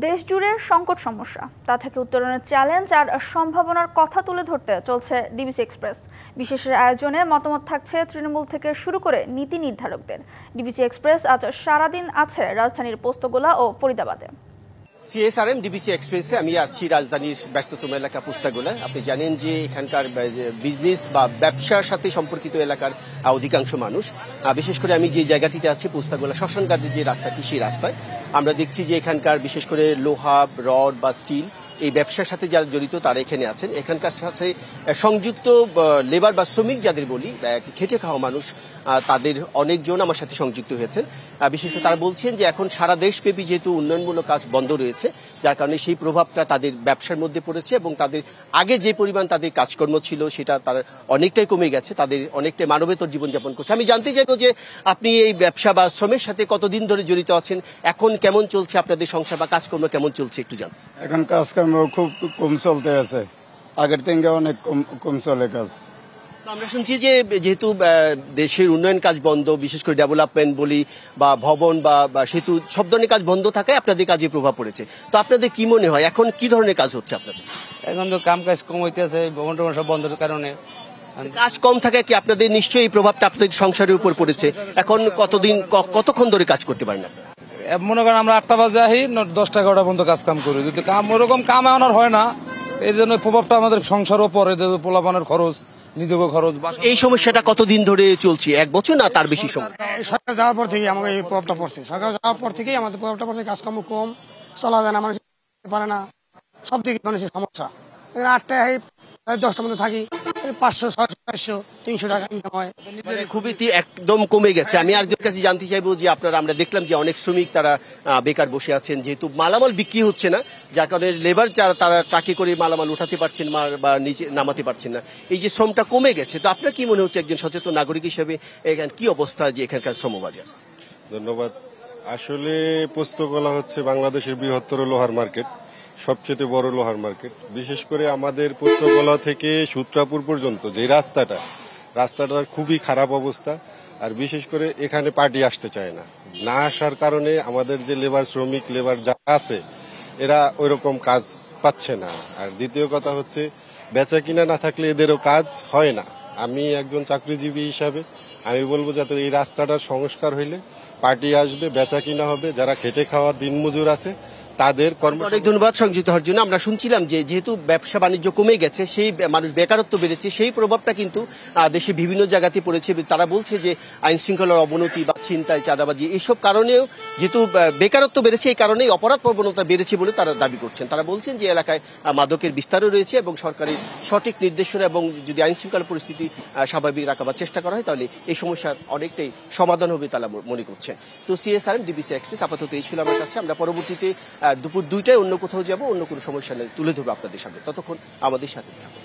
দেশ জুড়ে সংকট সমস্যা, তা থেকে উত্তরণের চ্যালেঞ্জ আর সম্ভাবনার কথা তুলে ধরতে চলছে ডিবিসি এক্সপ্রেস। বিশেষের আয়োজনে মতামত থাকছে তৃণমূল থেকে শুরু করে নীতি নির্ধারকদের। ডিবিসি এক্সপ্রেস আজ সারাদিন আছে রাজধানীর পোস্তগোলা ও ফরিদাবাদে। সিএসআরএম ডিবিসি এক্সপ্রেসে আমি আসছি রাজধানীর ব্যস্ততম এলাকা পোস্তাগোলা। আপনি জানেন যে এখানকার বিজনেস বা ব্যবসার সাথে সম্পর্কিত এলাকার অধিকাংশ মানুষ, বিশেষ করে আমি যে জায়গাটিতে আছি পোস্তাগোলা শ্মশানঘাটের যে রাস্তাটি, সেই রাস্তায় আমরা দেখছি যে এখানকার বিশেষ করে লোহা, রড বা স্টিল এই ব্যবসার সাথে যারা জড়িত তারা এখানে আছেন। এখানকার সাথে সংযুক্ত লেবার বা শ্রমিক যাদের বলি, খেটে খাওয়া মানুষ, তাদের অনেকজন আমার সাথে সংযুক্ত হয়েছেন। বিশেষ করে তারা বলছেন যে এখন সারা দেশব্যাপী যেহেতু উন্নয়নমূলক কাজ বন্ধ রয়েছে, যার কারণে সেই প্রভাবটা তাদের ব্যবসার মধ্যে পড়েছে এবং তাদের আগে যে পরিমাণ তাদের কাজকর্ম ছিল সেটা তার অনেকটাই কমে গেছে, তাদের অনেকটাই মানবেতর জীবনযাপন করছে। আমি জানতে চাইবো যে আপনি এই ব্যবসা বা শ্রমের সাথে কতদিন ধরে জড়িত আছেন, এখন কেমন চলছে আপনাদের সংসার বা কাজকর্ম কেমন চলছে একটু জান। এখন কাজকর্ম খুব কম চলতে আছে, আগের থেকে অনেক কম চলে কাজ। আমরা শুনছি যে যেহেতু দেশের উন্নয়ন কাজ বন্ধ, বিশেষ করে ডেভেলপমেন্ট বলি বা ভবন বা সেতু, সব ধরনের কাজ বন্ধ থাকায় আপনাদের কাজে প্রভাব পড়েছে। তো আপনাদের কি মনে হয় এখন কি ধরনের কাজ হচ্ছে আপনাদের? এখন তো কাম কাজ কম হইতেছে, ভবন টবন সব বন্ধের কারণে। কাজ কম থাকায় কি আপনাদের নিশ্চয়ই এই প্রভাবটা আপনাদের সংসারের উপর পড়েছে। এখন কতক্ষণ ধরে কাজ করতে পারেন আপনারা? মনে করেন আমরা 8টা বাজে আহি, 10টা 11টা পর্যন্ত কাজ কাম করি। যদি কাম ওরকম কাম এখন আর হয় না, এই জন্য প্রভাবটা আমাদের সংসারও পড়ে, পোলাপানের খরচ, নিজেকে খরচ। এই সমস্যাটা কতদিন ধরে চলছে? 1 বছর না তার বেশি সময়? সরকার যাওয়ার পর থেকে আমাকে এই প্রভাবটা পড়ছে। সরকার যাওয়ার পর থেকেই আমাদের প্রভাবটা পড়ছে। কাজকর্ম কম, চলা যায় না, মানুষ পারে না, সব দিকে মানুষের সমস্যা। 8টায় 10টার মধ্যে থাকি, 500, 600, 500, 300 টাকা ইনকাম হয়। খুবই একদম কমে গেছে। আমি আরেকজন কাছে জানতে চাইবো যে আপনারা, আমরা দেখলাম যে অনেক শ্রমিক তারা বেকার বসে আছেন, যেহেতু মালামাল বিক্রি হচ্ছে না, যার কারণে লেবার যারা তারা ট্রাকে করে মালামাল উঠাতে পারছেন বা নিচে নামাতে পারছেন না। এই যে শ্রমটা কমে গেছে, তো আপনার কি মনে হচ্ছে একজন সচেতন নাগরিক হিসেবে এখানে কি অবস্থা যে এখানকার শ্রমবাজার? ধন্যবাদ। আসলে পোস্তগোলা হচ্ছে বাংলাদেশের বৃহত্তর লোহার মার্কেট, সবচেয়ে বড় লোহার মার্কেট। বিশেষ করে আমাদের পোস্তগোলা থেকে সূত্রাপুর পর্যন্ত যে রাস্তাটার খুবই খারাপ অবস্থা। আর বিশেষ করে এখানে পার্টি আসতে চায় না, না আসার কারণে আমাদের যে শ্রমিক লেবার যারা আছে এরা ওইরকম কাজ পাচ্ছে না। আর দ্বিতীয় কথা হচ্ছে বেচা কিনা না থাকলে এদেরও কাজ হয় না। আমি একজন চাকরিজীবী হিসাবে আমি বলবো যাতে এই রাস্তাটার সংস্কার হইলে পার্টি আসবে, বেচা কিনা হবে, যারা খেটে খাওয়া দিনমজুর আছে তাদের কর্ম। অনেক ধন্যবাদ সংযুক্ত হওয়ার জন্য। আমরা শুনছিলাম যে যেহেতু ব্যবসা বাণিজ্য কমে গেছে, সেই মানুষ বেকারত্ব বেড়েছে, সেই প্রভাবটা কিন্তু দেশে বিভিন্ন জায়গাতে পড়েছে। তারা বলছে যে আইন শৃঙ্খলার অবনতি বা ছিনতাই, চাঁদাবাজি, এইসব কারণেও যেহেতু বেকারত্ব বেড়েছে, এই কারণেই অপরাধ প্রবণতা বেড়েছে বলে তারা দাবি করছেন। তারা বলছেন যে এলাকায় মাদকের বিস্তারও রয়েছে এবং সরকারের সঠিক নির্দেশনা এবং যদি আইন শৃঙ্খলা পরিস্থিতি স্বাভাবিক রাখাবার চেষ্টা করা হয় তাহলে এই সমস্যার অনেকটাই সমাধান হবে তারা মনে করছেন। তো সিএসআরএম ডিবিসি এক্সপ্রেস আপাতত এই ছিল আমার কাছে। আমরা পরবর্তীতে দুপুর 2টায় অন্য কোথাও যাব, অন্য কোনো সমস্যা তুলে ধরবো আপনাদের সামনে। ততক্ষণ আমাদের সাথে থাকুন।